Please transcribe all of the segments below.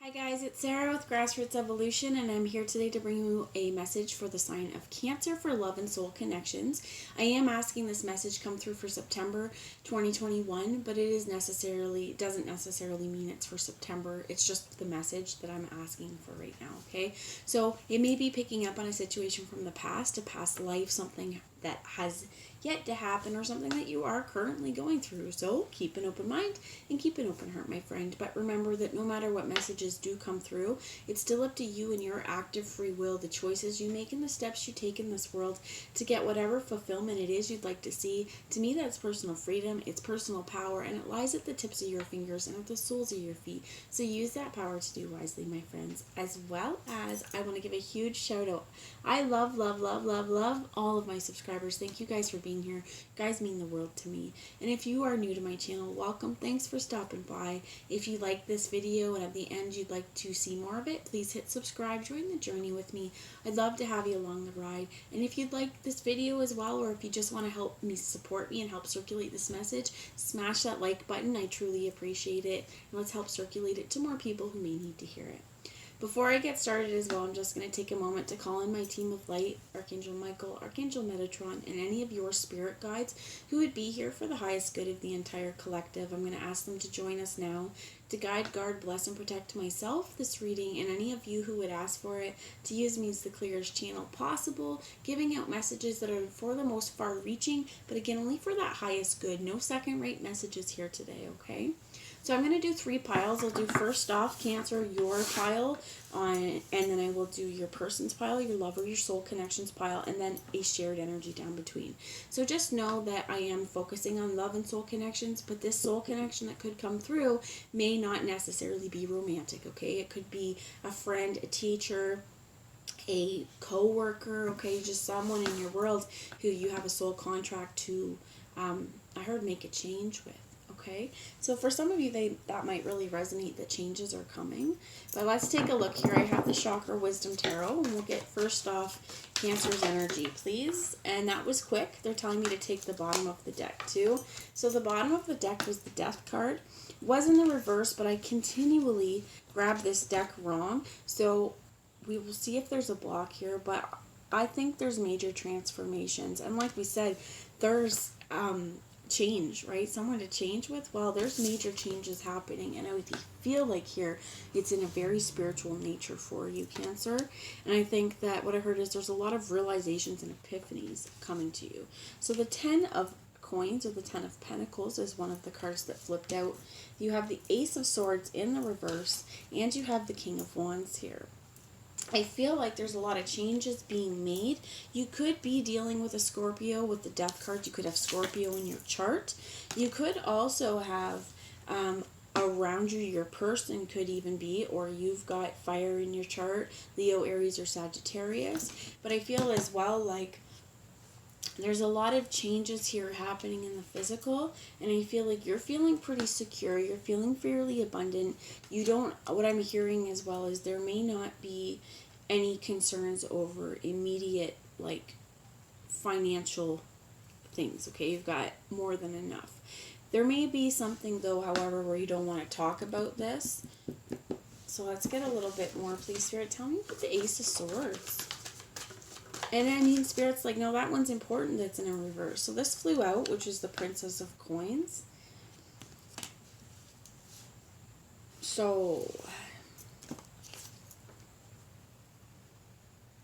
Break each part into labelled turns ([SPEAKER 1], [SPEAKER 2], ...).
[SPEAKER 1] Hi guys, it's Sarah with Grassroots Evolution, and I'm here today to bring you a message for the sign of Cancer for love and soul connections. I am asking this message come through for September 2021, but doesn't necessarily mean it's for September. It's just the message that I'm asking for right now, okay? So it may be picking up on a situation from the past, a past life, something that has yet to happen, or something that you are currently going through. So keep an open mind and keep an open heart, my friend. But remember that no matter what messages do come through, it's still up to you and your active free will, the choices you make and the steps you take in this world to get whatever fulfillment it is you'd like to see. To me, that's personal freedom, it's personal power, and it lies at the tips of your fingers and at the soles of your feet. So use that power to do wisely, my friends. As well as, I want to give a huge shout out. I love all of my subscribers. Thank you guys for being here. You guys mean the world to me. And if you are new to my channel, welcome. Thanks for stopping by. If you like this video and at the end you'd like to see more of it, please hit subscribe. Join the journey with me. I'd love to have you along the ride. And if you'd like this video as well, or if you just want to help me support me and help circulate this message, smash that like button. I truly appreciate it. And let's help circulate it to more people who may need to hear it. Before I get started as well, I'm just going to take a moment to call in my team of light, Archangel Michael, Archangel Metatron, and any of your spirit guides who would be here for the highest good of the entire collective. I'm going to ask them to join us now to guide, guard, bless, and protect myself, this reading, and any of you who would ask for it, to use me as the clearest channel possible, giving out messages that are for the most far-reaching, but again, only for that highest good. No second-rate messages here today, okay? So I'm going to do 3 piles. I'll do first off Cancer, your pile, and then I will do your person's pile, your lover, your soul connections pile, and then a shared energy down between. So just know that I am focusing on love and soul connections, but this soul connection that could come through may not necessarily be romantic, okay? It could be a friend, a teacher, a co-worker, okay? Just someone in your world who you have a soul contract to, I heard, make a change with. Okay, so for some of you, that might really resonate. The changes are coming. But let's take a look here. I have the Chakra Wisdom Tarot, and we'll get first off Cancer's energy, please. And that was quick. They're telling me to take the bottom of the deck too. So the bottom of the deck was the Death card. It was in the reverse, but I continually grab this deck wrong. So we will see if there's a block here, but I think there's major transformations. And like we said, there's change, right? Someone to change with. Well, there's major changes happening, and I would feel like here it's in a very spiritual nature for you, Cancer. And I think that what I heard is there's a lot of realizations and epiphanies coming to you. So the 10 of coins, or the 10 of pentacles, is one of the cards that flipped out. You have the Ace of Swords in the reverse, and you have the King of Wands here. I feel like there's a lot of changes being made. You could be dealing with a Scorpio with the Death card. You could have Scorpio in your chart. You could also have around you, your person could even be, or you've got fire in your chart, Leo, Aries, or Sagittarius. But I feel as well like there's a lot of changes here happening in the physical, and I feel like you're feeling pretty secure. You're feeling fairly abundant. What I'm hearing as well is there may not be any concerns over immediate, like, financial things, okay? You've got more than enough. There may be something, though, however, where you don't want to talk about this. So let's get a little bit more, please, Spirit. Tell me about the Ace of Swords. And I mean, Spirit's like, no, that one's important that's in a reverse. So this flew out, which is the Princess of Coins. So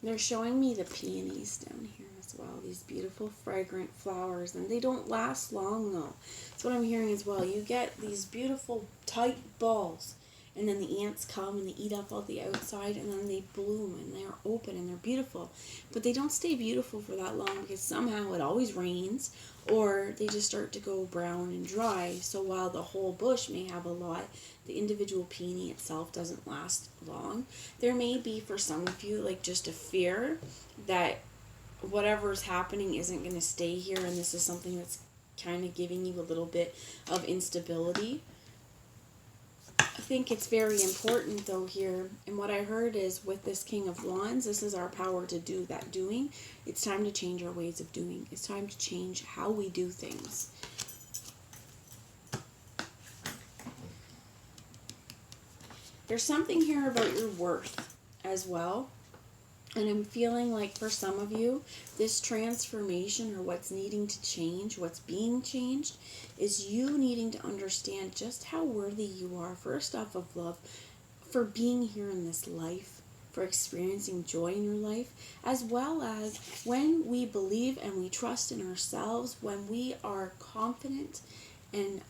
[SPEAKER 1] they're showing me the peonies down here as well. These beautiful, fragrant flowers. And they don't last long, though. That's what I'm hearing as well. You get these beautiful, tight balls. And then the ants come and they eat up all the outside, and then they bloom and they're open and they're beautiful. But they don't stay beautiful for that long because somehow it always rains, or they just start to go brown and dry. So while the whole bush may have a lot, the individual peony itself doesn't last long. There may be, for some of you, like just a fear that whatever's happening isn't going to stay here, and this is something that's kind of giving you a little bit of instability. I think it's very important, though, here, and what I heard is with this King of Wands, this is our power to do that doing. It's time to change our ways of doing. It's time to change how we do things. There's something here about your worth as well. And I'm feeling like for some of you, this transformation or what's needing to change, what's being changed, is you needing to understand just how worthy you are, first off, of love, for being here in this life, for experiencing joy in your life, as well as when we believe and we trust in ourselves, when we are confident and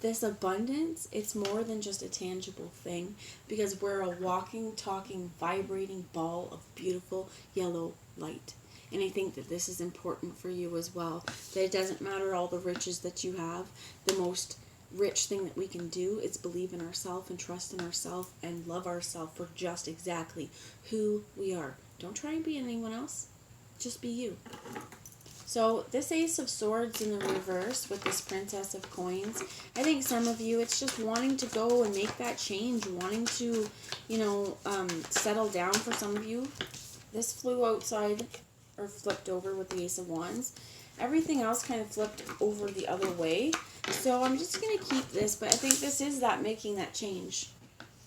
[SPEAKER 1] this abundance, it's more than just a tangible thing, because we're a walking, talking, vibrating ball of beautiful yellow light. And I think that this is important for you as well, that it doesn't matter all the riches that you have. The most rich thing that we can do is believe in ourselves and trust in ourselves and love ourselves for just exactly who we are. Don't try and be anyone else. Just be you. So this Ace of Swords in the reverse with this Princess of Coins, I think some of you, it's just wanting to go and make that change, wanting to, settle down for some of you. This flew outside or flipped over with the Ace of Wands. Everything else kind of flipped over the other way. So I'm just going to keep this, but I think this is that making that change.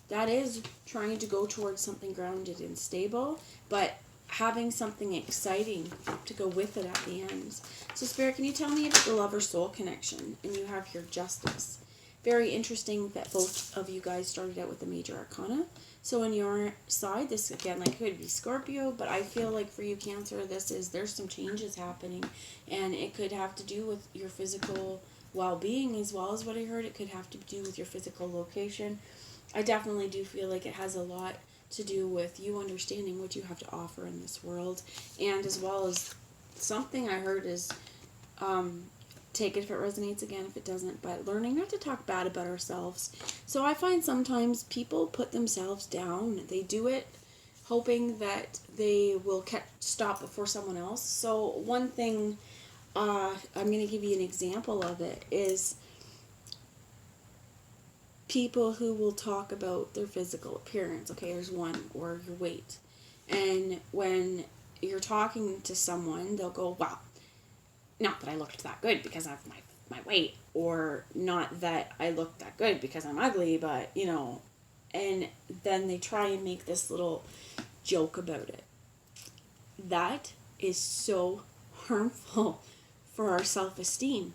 [SPEAKER 1] That is trying to go towards something grounded and stable, but having something exciting to go with it at the end. So Spirit, can you tell me about the lover-soul connection? And you have here Justice. Very interesting that both of you guys started out with the Major Arcana. So on your side, this again, like, could be Scorpio, but I feel like for you, Cancer, there's some changes happening, and it could have to do with your physical well-being, as well as what I heard. It could have to do with your physical location. I definitely do feel like it has a lot to do with you understanding what you have to offer in this world, and as well as something I heard is take it if it resonates, again if it doesn't, but learning not to talk bad about ourselves. So I find sometimes people put themselves down. They do it hoping that they will stop before someone else. So one thing, I'm going to give you an example of it, is people who will talk about their physical appearance. Okay, there's one, or your weight. And when you're talking to someone, they'll go, well, not that I looked that good because of my weight, or not that I looked that good because I'm ugly, but, and then they try and make this little joke about it. That is so harmful for our self-esteem,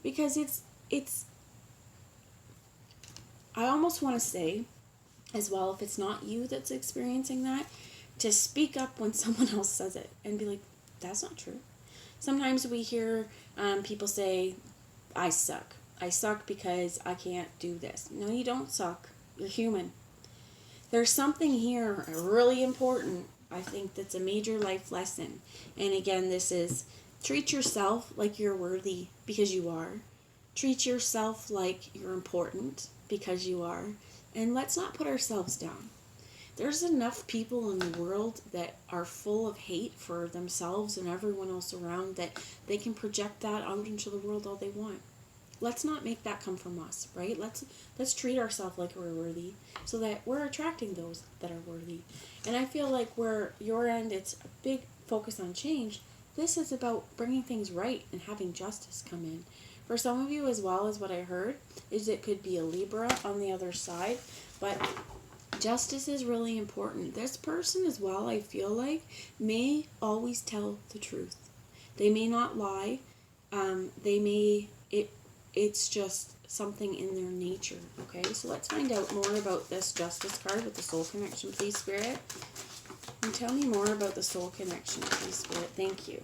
[SPEAKER 1] because it's I almost want to say, as well, if it's not you that's experiencing that, to speak up when someone else says it and be like, that's not true. Sometimes we hear people say, I suck. I suck because I can't do this. No, you don't suck. You're human. There's something here really important, I think, that's a major life lesson. And again, this is treat yourself like you're worthy, because you are. Treat yourself like you're important, because you are. And let's not put ourselves down. There's enough people in the world that are full of hate for themselves and everyone else around that they can project that out into the world all they want. Let's not make that come from us, right? Let's treat ourselves like we're worthy, so that we're attracting those that are worthy. And I feel like where your end, it's a big focus on change. This is about bringing things right and having justice come in. For some of you, as well, as what I heard, is it could be a Libra on the other side, but justice is really important. This person as well, I feel like, may always tell the truth. They may not lie. It's just something in their nature, okay? So let's find out more about this Justice card with the Soul Connection, please, Spirit. And tell me more about the Soul Connection, please, Spirit. Thank you.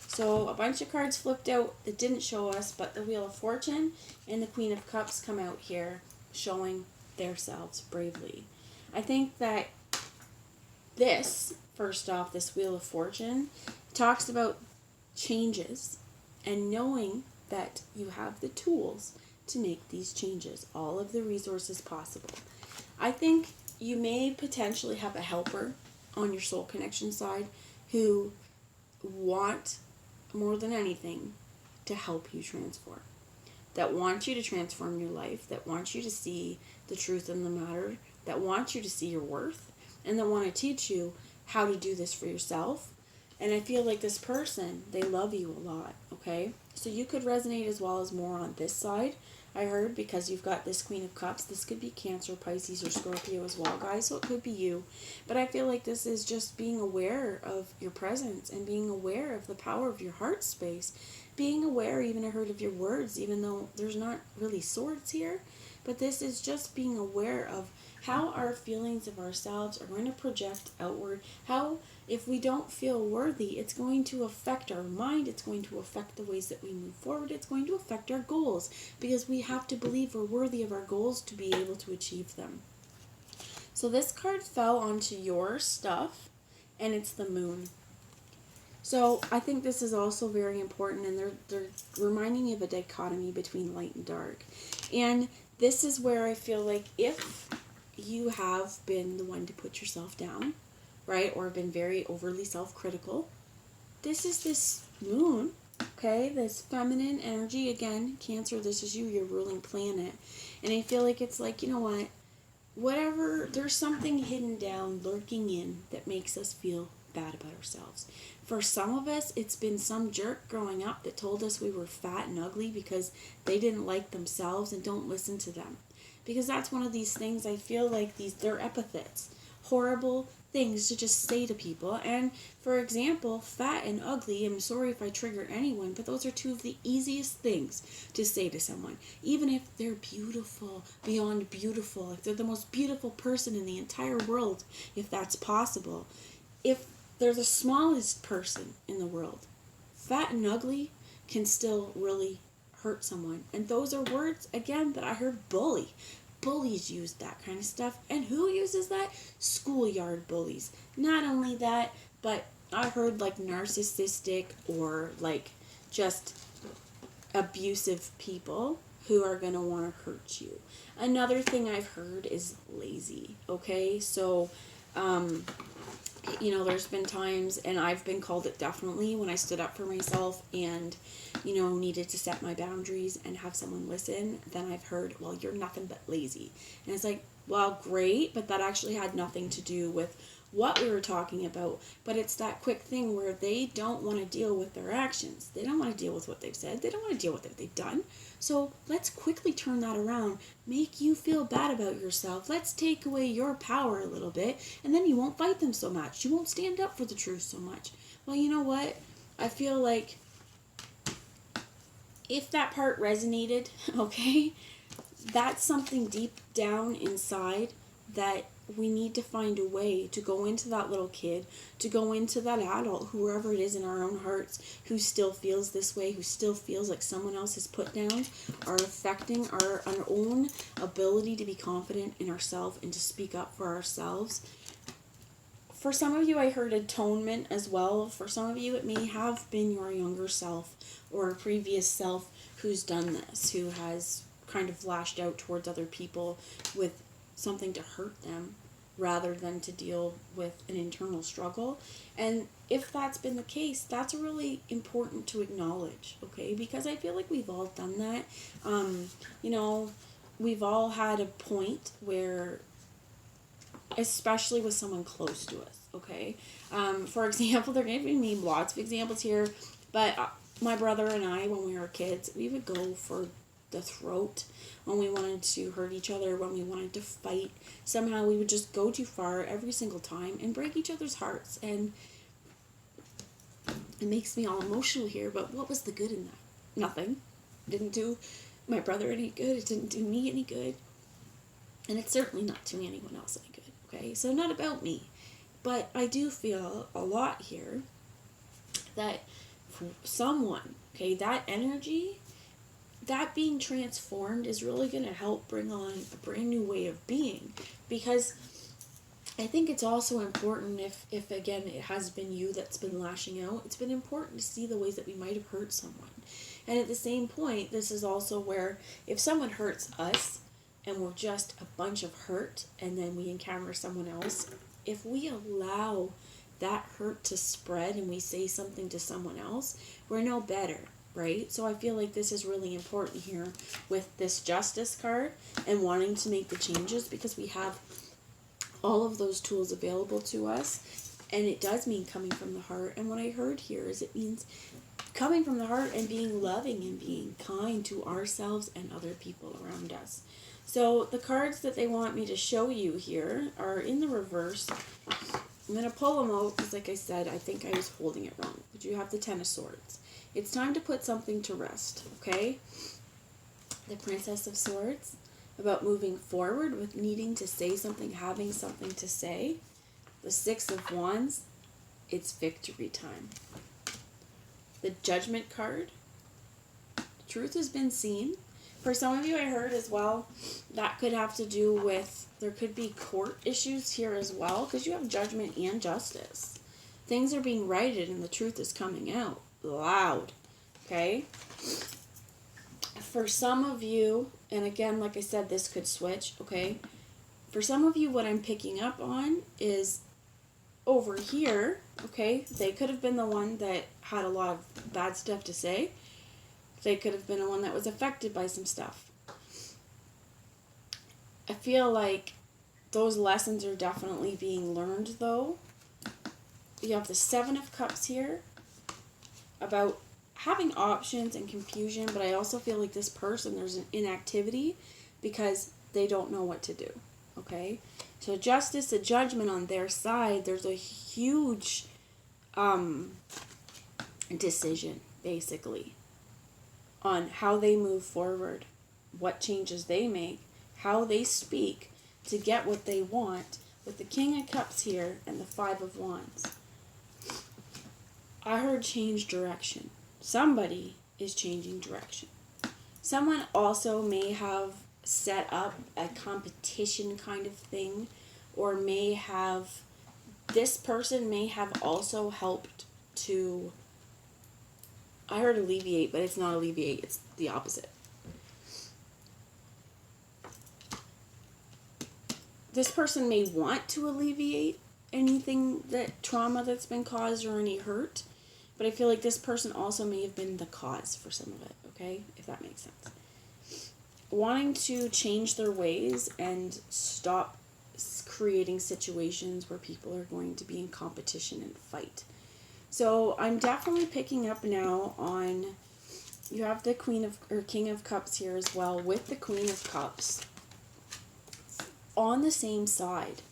[SPEAKER 1] So a bunch of cards flipped out that didn't show us, but the Wheel of Fortune and the Queen of Cups come out here showing themselves bravely. I think that this, first off, this Wheel of Fortune, talks about changes and knowing that you have the tools to make these changes, all of the resources possible. I think you may potentially have a helper on your Soul Connection side who want more than anything to help you transform, that want you to transform your life, that want you to see the truth in the matter, that want you to see your worth, and that want to teach you how to do this for yourself. And I feel like this person, they love you a lot, okay? So you could resonate as well as more on this side I heard, because you've got this Queen of Cups. This could be Cancer, Pisces, or Scorpio as well, guys, so it could be you. But I feel like this is just being aware of your presence and being aware of the power of your heart space. Being aware, even I heard, of your words, even though there's not really swords here. But this is just being aware of how our feelings of ourselves are going to project outward. How, if we don't feel worthy, it's going to affect our mind. It's going to affect the ways that we move forward. It's going to affect our goals, because we have to believe we're worthy of our goals to be able to achieve them. So this card fell onto your stuff, and it's the Moon. So I think this is also very important, and they're reminding me of a dichotomy between light and dark. And this is where I feel like if you have been the one to put yourself down, right, or been very overly self-critical, this is this Moon, okay, this feminine energy. Again, Cancer, this is you, your ruling planet. And I feel like it's like, you know what, whatever, there's something hidden down, lurking in, that makes us feel bad about ourselves. For some of us, it's been some jerk growing up that told us we were fat and ugly because they didn't like themselves, and don't listen to them. Because that's one of these things, I feel like they're epithets. Horrible things to just say to people. And for example, fat and ugly, I'm sorry if I trigger anyone, but those are two of the easiest things to say to someone. Even if they're beautiful, beyond beautiful, if they're the most beautiful person in the entire world, if that's possible. If they're the smallest person in the world, fat and ugly can still really hurt someone. And those are words, again, that I heard bully. Bullies use that kind of stuff. And who uses that? Schoolyard bullies. Not only that, but I heard like narcissistic or like just abusive people who are going to want to hurt you. Another thing I've heard is lazy, okay? So, you know, there's been times, and I've been called it definitely, when I stood up for myself and, you know, needed to set my boundaries and have someone listen. Then I've heard, well, you're nothing but lazy. And it's like, well, great, but that actually had nothing to do with what we were talking about. But it's that quick thing where they don't want to deal with their actions. They don't want to deal with what they've said. They don't want to deal with what they've done. So let's quickly turn that around. Make you feel bad about yourself. Let's take away your power a little bit, and then you won't fight them so much. You won't stand up for the truth so much. Well, you know what? I feel like if that part resonated, okay, that's something deep down inside that we need to find a way to go into that little kid, to go into that adult, whoever it is in our own hearts, who still feels this way, who still feels like someone else is put down, are affecting our own ability to be confident in ourselves and to speak up for ourselves. For some of you, I heard atonement as well. For some of you, it may have been your younger self or a previous self who's done this, who has kind of lashed out towards other people with something to hurt them rather than to deal with an internal struggle. And if that's been the case, that's really important to acknowledge, okay? Because I feel like we've all done that. You know, we've all had a point where, especially with someone close to us, okay? For example, they're giving me lots of examples here, but my brother and I, when we were kids, we would go for the throat when we wanted to hurt each other, when we wanted to fight. Somehow we would just go too far every single time and break each other's hearts. And it makes me all emotional here, but what was the good in that? Nothing. It didn't do my brother any good. It didn't do me any good. And it's certainly not doing anyone else any good, okay? So not about me. But I do feel a lot here that someone, okay, that energy, that being transformed is really going to help bring on a brand new way of being. Because I think it's also important, if again it has been you that's been lashing out, it's been important to see the ways that we might have hurt someone. And at the same point, this is also where if someone hurts us and we're just a bunch of hurt, and then we encounter someone else, if we allow that hurt to spread and we say something to someone else, we're no better. Right? So I feel like this is really important here with this Justice card and wanting to make the changes, because we have all of those tools available to us, and it does mean coming from the heart. And what I heard here is it means coming from the heart and being loving and being kind to ourselves and other people around us. So the cards that they want me to show you here are in the reverse. I'm going to pull them out because, like I said, I think I was holding it wrong. But you have the Ten of Swords. It's time to put something to rest, okay? The Princess of Swords, about moving forward with needing to say something, having something to say. The Six of Wands, it's victory time. The Judgment card, truth has been seen. For some of you, I heard as well, that could have to do with, there could be court issues here as well, because you have judgment and justice. Things are being righted and the truth is coming out loud, okay? For some of you, and again, like I said, this could switch, okay? For some of you, what I'm picking up on is over here, okay? They could have been the one that had a lot of bad stuff to say. They could have been the one that was affected by some stuff. I feel like those lessons are definitely being learned, though. You have the Seven of Cups here about having options and confusion, but I also feel like this person, there's an inactivity because they don't know what to do, okay? So justice, a judgment on their side, there's a huge decision, basically, on how they move forward, what changes they make, how they speak to get what they want, with the King of Cups here and the Five of Wands. I heard change direction. Somebody is changing direction. Someone also may have set up a competition kind of thing, or may have, this person may have also helped to, I heard alleviate, but it's not alleviate, it's the opposite. This person may want to alleviate anything, that trauma that's been caused or any hurt, but I feel like this person also may have been the cause for some of it, okay? If that makes sense. Wanting to change their ways and stop creating situations where people are going to be in competition and fight. So I'm definitely picking up now on, you have the King of Cups here as well, with the Queen of Cups on the same side.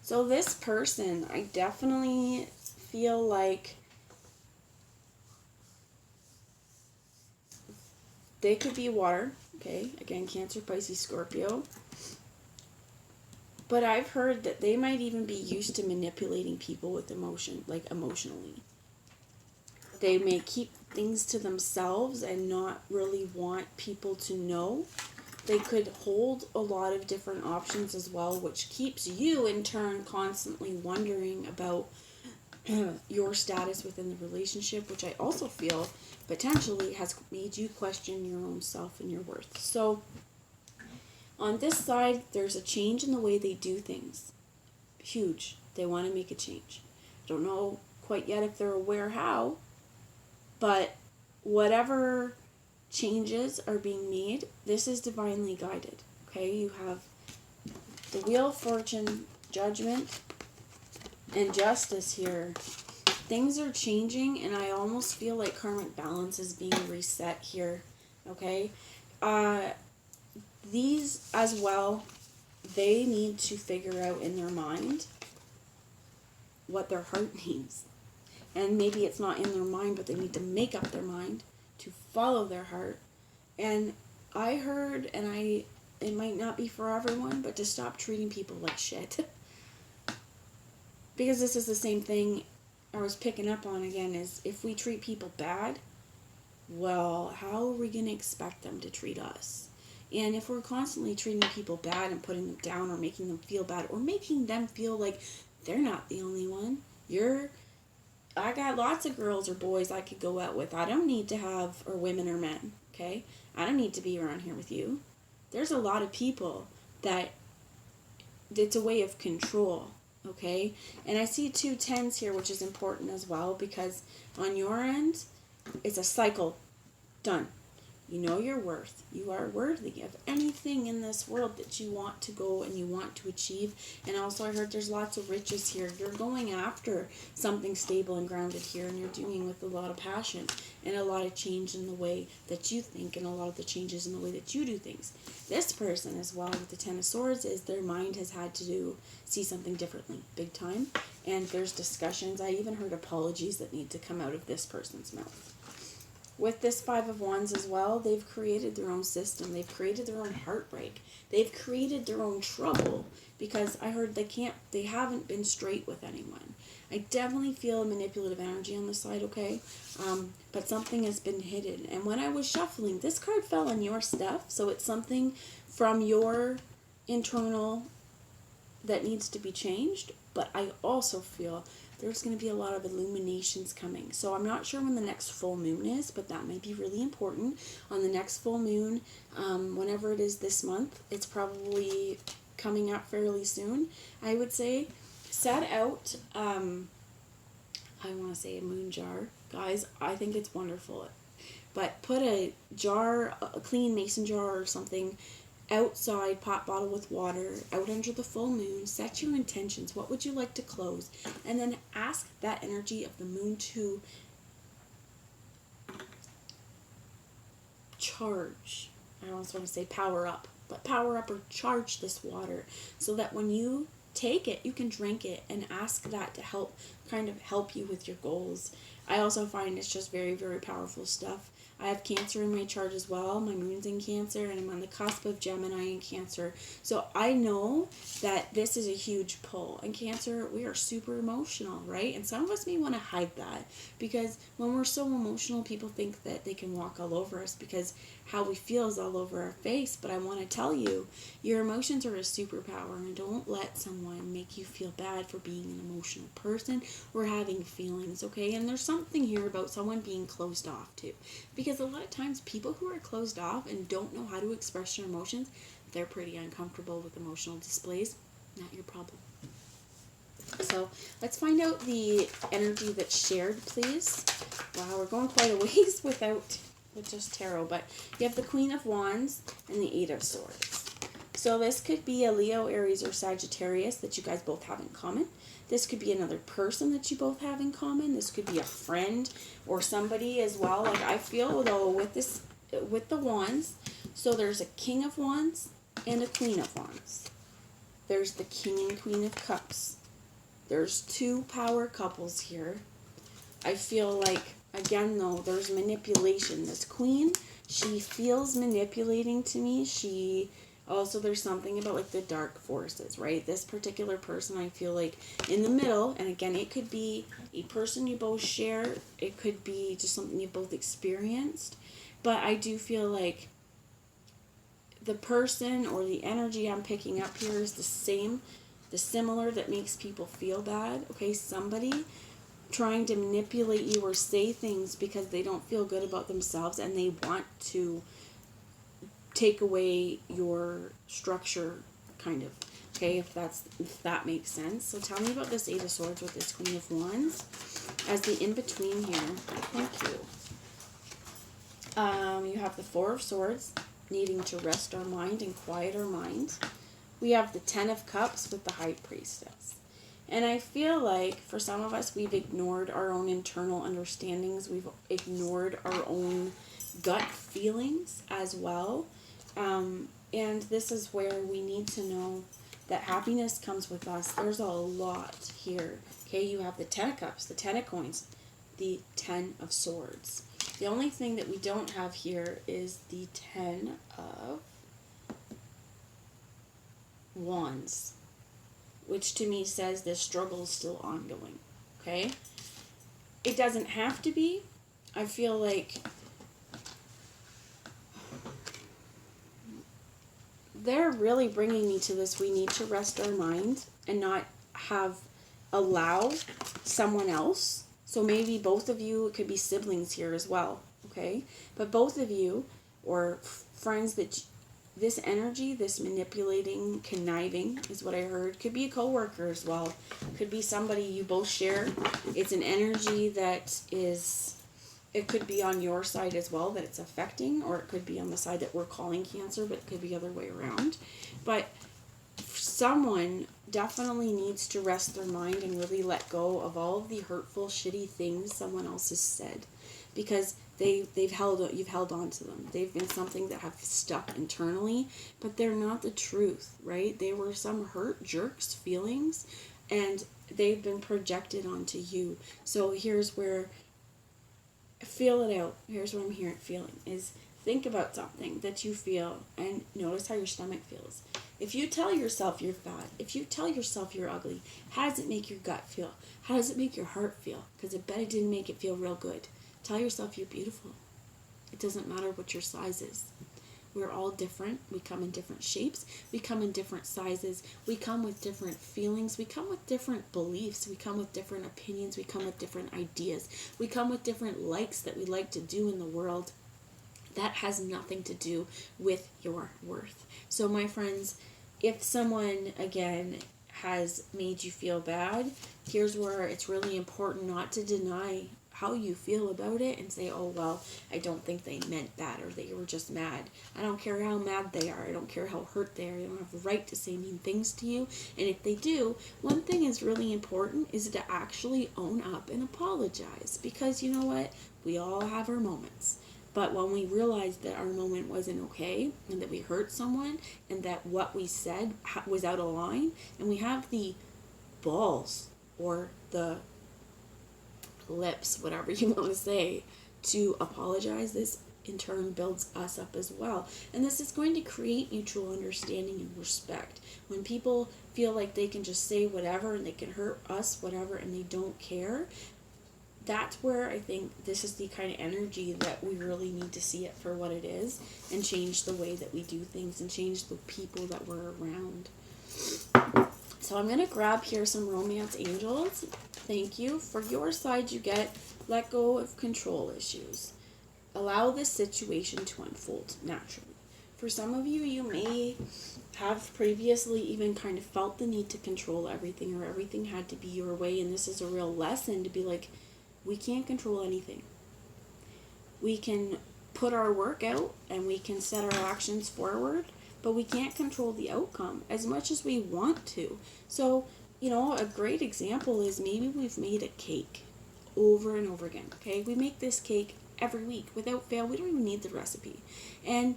[SPEAKER 1] So this person, I definitely feel like they could be water, okay? Again, Cancer, Pisces, Scorpio. But I've heard that they might even be used to manipulating people with emotion, like emotionally. They may keep things to themselves and not really want people to know. They could hold a lot of different options as well, which keeps you in turn constantly wondering about your status within the relationship, which I also feel potentially has made you question your own self and your worth. So on this side, there's a change in the way they do things. Huge. They want to make a change. Don't know quite yet if they're aware how, but whatever changes are being made, this is divinely guided. Okay, you have the Wheel of Fortune, Judgment, and Justice here. Things are changing, and I almost feel like karmic balance is being reset here. Okay, these as well, they need to figure out in their mind what their heart needs. And maybe it's not in their mind, but they need to make up their mind to follow their heart. And I heard, and it might not be for everyone, but to stop treating people like shit. Because this is the same thing I was picking up on again, is if we treat people bad, well, how are we going to expect them to treat us? And if we're constantly treating people bad and putting them down or making them feel bad or making them feel like they're not the only one, I got lots of girls or boys I could go out with. I don't need to have, or women or men, okay? I don't need to be around here with you. There's a lot of people that it's a way of control, okay? And I see 2 tens here, which is important as well, because on your end, it's a cycle. Done. You know your worth. You are worthy of anything in this world that you want to go and you want to achieve. And also I heard there's lots of riches here. You're going after something stable and grounded here, and you're doing with a lot of passion and a lot of change in the way that you think and a lot of the changes in the way that you do things. This person as well with the Ten of Swords is their mind has had to see something differently, big time. And there's discussions. I even heard apologies that need to come out of this person's mouth. With this Five of Wands as well, they've created their own system. They've created their own heartbreak. They've created their own trouble because I heard they haven't been straight with anyone. I definitely feel a manipulative energy on the side, okay? But something has been hidden. And when I was shuffling, this card fell on your stuff. So it's something from your internal that needs to be changed. But I also feel there's going to be a lot of illuminations coming. So I'm not sure when the next full moon is, but that might be really important. On the next full moon, whenever it is this month, it's probably coming up fairly soon, I would say. Set out, I want to say a moon jar. Guys, I think it's wonderful. But put a jar, a clean mason jar or something, outside, pot bottle with water, out under the full moon. Set your intentions. What would you like to close? And then ask that energy of the moon to charge. I almost want to say power up, but power up or charge this water so that when you take it, you can drink it and ask that to help you with your goals. I also find it's just very, very powerful stuff. I have Cancer in my chart as well. My moon's in Cancer, and I'm on the cusp of Gemini and Cancer. So I know that this is a huge pull. In Cancer, we are super emotional, right? And some of us may want to hide that because when we're so emotional, people think that they can walk all over us because how we feel is all over our face. But I want to tell you, your emotions are a superpower, and don't let someone make you feel bad for being an emotional person or having feelings, okay? And there's something here about someone being closed off too. Because a lot of times people who are closed off and don't know how to express their emotions, they're pretty uncomfortable with emotional displays. Not your problem. So let's find out the energy that's shared, please. Wow, we're going quite a ways with just tarot. But you have the Queen of Wands and the Eight of Swords. So this could be a Leo, Aries, or Sagittarius that you guys both have in common. This could be another person that you both have in common. This could be a friend or somebody as well. Like I feel though with the Wands, so there's a King of Wands and a Queen of Wands. There's the King and Queen of Cups. There's two power couples here. I feel like, again though, there's manipulation. This Queen, she feels manipulating to me. Also, there's something about like the dark forces, right? This particular person, I feel like in the middle, and again, it could be a person you both share. It could be just something you both experienced. But I do feel like the person or the energy I'm picking up here is the similar that makes people feel bad. Okay, somebody trying to manipulate you or say things because they don't feel good about themselves and they want to take away your structure, kind of. Okay, if that makes sense. So tell me about this Eight of Swords with this Queen of Wands as the in-between here. Thank you. You have the Four of Swords, needing to rest our mind and quiet our mind. We have the Ten of Cups with the High Priestess. And I feel like for some of us, we've ignored our own internal understandings. We've ignored our own gut feelings as well. And this is where we need to know that happiness comes with us. There's a lot here. Okay, you have the Ten of Cups, the Ten of Coins, the Ten of Swords. The only thing that we don't have here is the Ten of Wands, which to me says this struggle is still ongoing. Okay? It doesn't have to be. I feel like they're really bringing me to this. We need to rest our mind and not allow someone else. So maybe both of you, it could be siblings here as well, okay? But both of you, or friends that this energy, this manipulating, conniving is what I heard. Could be a coworker as well. Could be somebody you both share. It's an energy that is it could be on your side as well that it's affecting, or it could be on the side that we're calling Cancer, but it could be the other way around. But someone definitely needs to rest their mind and really let go of all of the hurtful, shitty things someone else has said, because you've held on to them. They've been something that have stuck internally, but they're not the truth, right? They were some hurt jerks feelings, and they've been projected onto you. So here's where, feel it out. Here's what I'm feeling is, think about something that you feel and notice how your stomach feels. If you tell yourself you're fat, if you tell yourself you're ugly, how does it make your gut feel? How does it make your heart feel? Because I bet it didn't make it feel real good. Tell yourself you're beautiful. It doesn't matter what your size is. We're all different. We come in different shapes. We come in different sizes. We come with different feelings. We come with different beliefs. We come with different opinions. We come with different ideas. We come with different likes that we like to do in the world. That has nothing to do with your worth. So my friends, if someone, again, has made you feel bad, here's where it's really important not to deny how you feel about it and say, oh, well, I don't think they meant that, or that you were just mad. I don't care how mad they are. I don't care how hurt they are. They don't have the right to say mean things to you. And if they do, one thing is really important is to actually own up and apologize. Because you know what? We all have our moments. But when we realize that our moment wasn't okay, and that we hurt someone, and that what we said was out of line, and we have the balls or the lips, whatever you want to say, to apologize, this in turn builds us up as well. And this is going to create mutual understanding and respect. When people feel like they can just say whatever and they can hurt us, whatever, and they don't care, that's where I think this is the kind of energy that we really need to see it for what it is, and change the way that we do things and change the people that we're around. So I'm going to grab here some romance angels. Thank you. For your side, you get let go of control issues. Allow this situation to unfold naturally. For some of you, you may have previously even kind of felt the need to control everything, or everything had to be your way, and this is a real lesson to be like, we can't control anything. We can put our work out and we can set our actions forward, but we can't control the outcome as much as we want to. So, a great example is maybe we've made a cake over and over again, okay? We make this cake every week without fail. We don't even need the recipe. And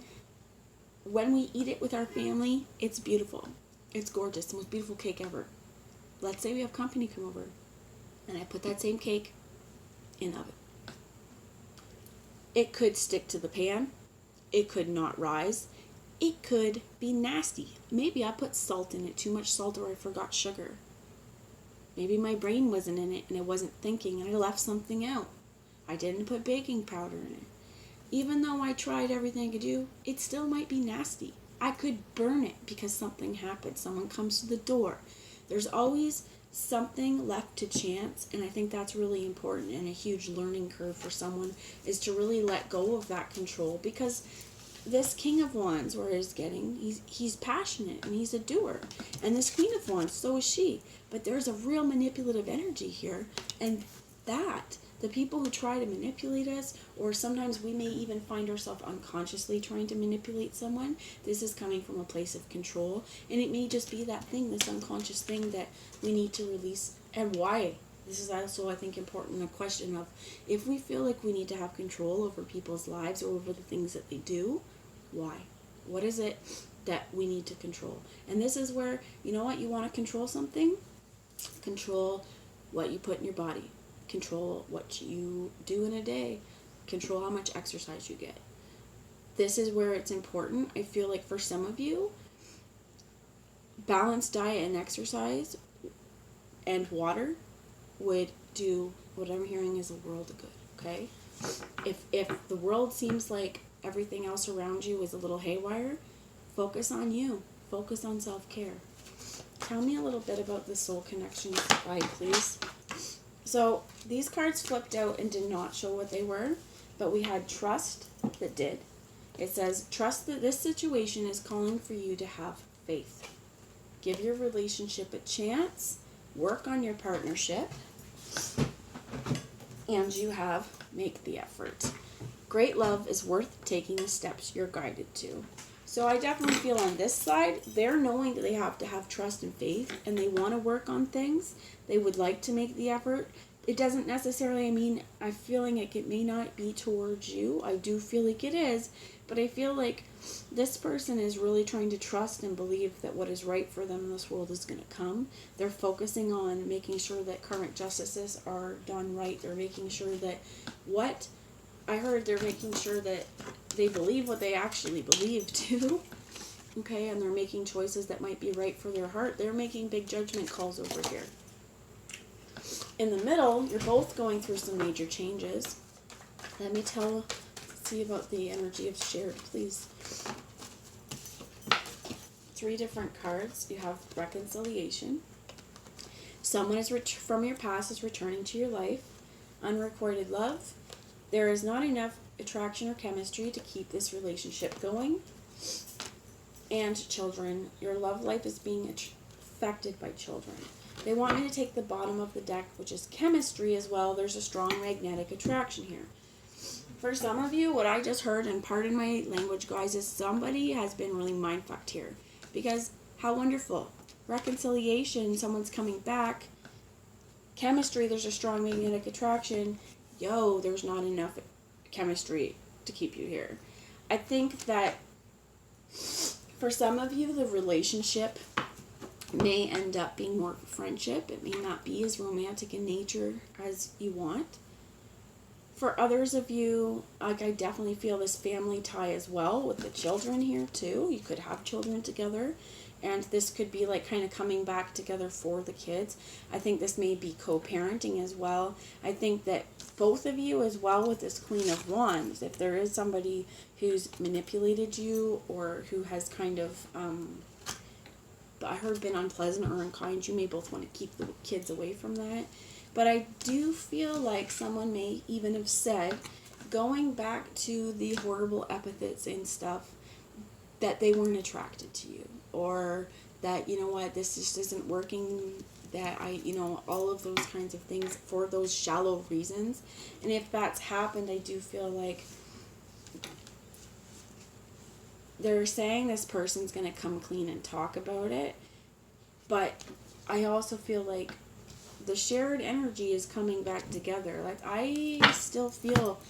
[SPEAKER 1] when we eat it with our family, it's beautiful. It's gorgeous. The most beautiful cake ever. Let's say we have company come over, and I put that same cake in oven. It could stick to the pan. It could not rise. It could be nasty. Maybe I put salt in it, too much salt, or I forgot sugar. Maybe my brain wasn't in it and I wasn't thinking and I left something out. I didn't put baking powder in it. Even though I tried everything I could do, it still might be nasty. I could burn it because something happened. Someone comes to the door. There's always something left to chance, and I think that's really important, and a huge learning curve for someone is to really let go of that control, because this King of Wands, where he's passionate and he's a doer, and this Queen of Wands, so is she, but there's a real manipulative energy here, and that the people who try to manipulate us, or sometimes we may even find ourselves unconsciously trying to manipulate someone, this is coming from a place of control, and it may just be that thing, this unconscious thing that we need to release. And why? This is also, I think, important, a question of, if we feel like we need to have control over people's lives or over the things that they do, why? What is it that we need to control? And this is where, you want to control something? Control what you put in your body. Control what you do in a day. Control how much exercise you get. This is where it's important. I feel like for some of you, balanced diet and exercise and water would do what I'm hearing is a world of good, okay? If the world seems like everything else around you is a little haywire, focus on you. Focus on self-care. Tell me a little bit about the soul connection side, please. So these cards flipped out and did not show what they were, but we had trust that did. It says, trust that this situation is calling for you to have faith. Give your relationship a chance. Work on your partnership. And you have make the effort. Great love is worth taking the steps you're guided to. So I definitely feel on this side, they're knowing that they have to have trust and faith, and they want to work on things. They would like to make the effort. It doesn't necessarily mean, I'm feeling like it may not be towards you. I do feel like it is, but I feel like this person is really trying to trust and believe that what is right for them in this world is going to come. They're focusing on making sure that current justices are done right. They're making sure that what I heard, they're making sure that they believe what they actually believe too. Okay, and they're making choices that might be right for their heart. They're making big judgment calls over here. In the middle, you're both going through some major changes. Let me see about the energy of shared, please. 3 different cards. You have reconciliation. Someone is from your past is returning to your life. Unrequited love. There is not enough attraction or chemistry to keep this relationship going. And children. Your love life is being affected by children. They want me to take the bottom of the deck, which is chemistry as well. There's a strong magnetic attraction here. For some of you, what I just heard, and pardon my language, guys, is somebody has been really mind-fucked here. Because how wonderful. Reconciliation, someone's coming back. Chemistry, there's a strong magnetic attraction. Yo, there's not enough chemistry to keep you here. I think that for some of you, the relationship may end up being more of a friendship. It may not be as romantic in nature as you want. For others of you, like, I definitely feel this family tie as well with the children here too. You could have children together, and this could be like kind of coming back together for the kids. I think this may be co-parenting as well. I think that both of you as well with this Queen of Wands, if there is somebody who's manipulated you or who has kind of I heard been unpleasant or unkind, you may both want to keep the kids away from that. But I do feel like someone may even have said, going back to the horrible epithets and stuff, that they weren't attracted to you. Or that, you know what, this just isn't working, that all of those kinds of things for those shallow reasons. And if that's happened, I do feel like they're saying this person's going to come clean and talk about it. But I also feel like the shared energy is coming back together. Like, I still feel,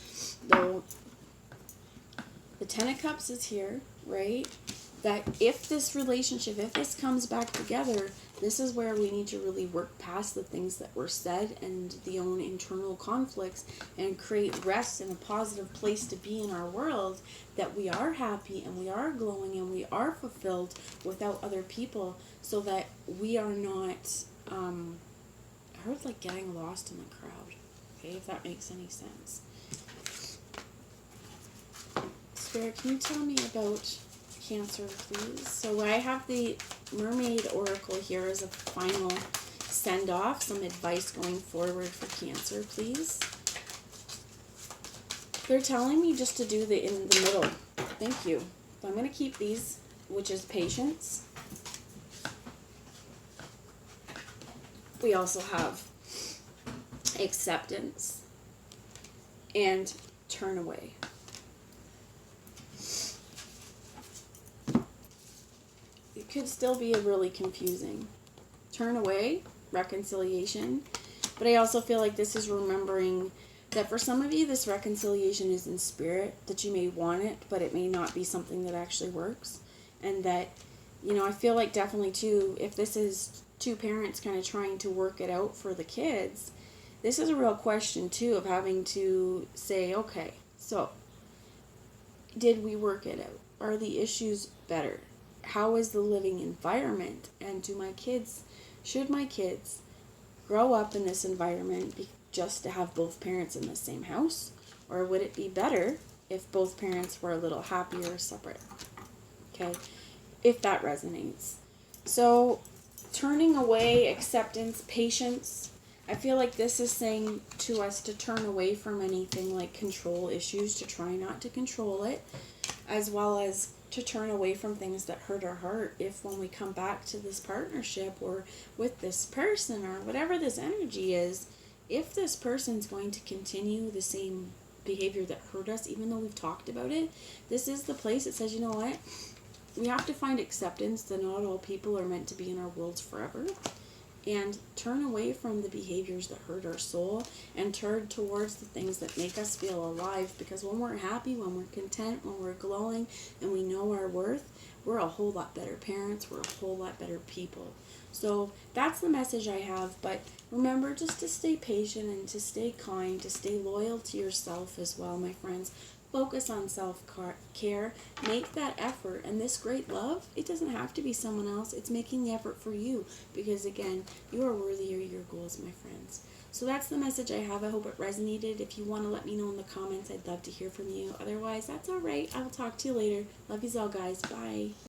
[SPEAKER 1] though, the Ten of Cups is here, right? That if this relationship, if this comes back together, this is where we need to really work past the things that were said and the own internal conflicts and create rest and a positive place to be in our world, that we are happy and we are glowing and we are fulfilled without other people, so that we are not, I heard like getting lost in the crowd, okay, if that makes any sense. Spirit, can you tell me about Cancer, please? So I have the Mermaid Oracle here as a final send-off, some advice going forward for Cancer, please. They're telling me just to do the in the middle. Thank you. So I'm going to keep these, which is patience. We also have acceptance and turn away. It could still be a really confusing. Turn away, reconciliation. But I also feel like this is remembering that for some of you, this reconciliation is in spirit, that you may want it, but it may not be something that actually works. And that, I feel like definitely too, if this is two parents kind of trying to work it out for the kids, this is a real question too of having to say, okay, so did we work it out? Are the issues better? How is the living environment? And should my kids grow up in this environment just to have both parents in the same house? Or would it be better if both parents were a little happier separate? Okay, if that resonates. So turning away, acceptance, patience. I feel like this is saying to us to turn away from anything like control issues, to try not to control it, as well as to turn away from things that hurt our heart. If when we come back to this partnership or with this person or whatever this energy is, if this person's going to continue the same behavior that hurt us, even though we've talked about it, this is the place that says, you know what? We have to find acceptance that not all people are meant to be in our worlds forever, and turn away from the behaviors that hurt our soul and turn towards the things that make us feel alive. Because when we're happy, when we're content, when we're glowing, and we know our worth, we're a whole lot better parents, we're a whole lot better people. So that's the message I have. But remember just to stay patient and to stay kind, to stay loyal to yourself as well, my friends. Focus on self-care. Make that effort. And this great love, it doesn't have to be someone else. It's making the effort for you. Because, again, you are worthy of your goals, my friends. So that's the message I have. I hope it resonated. If you want to let me know in the comments, I'd love to hear from you. Otherwise, that's all right. I will talk to you later. Love yous all, guys. Bye.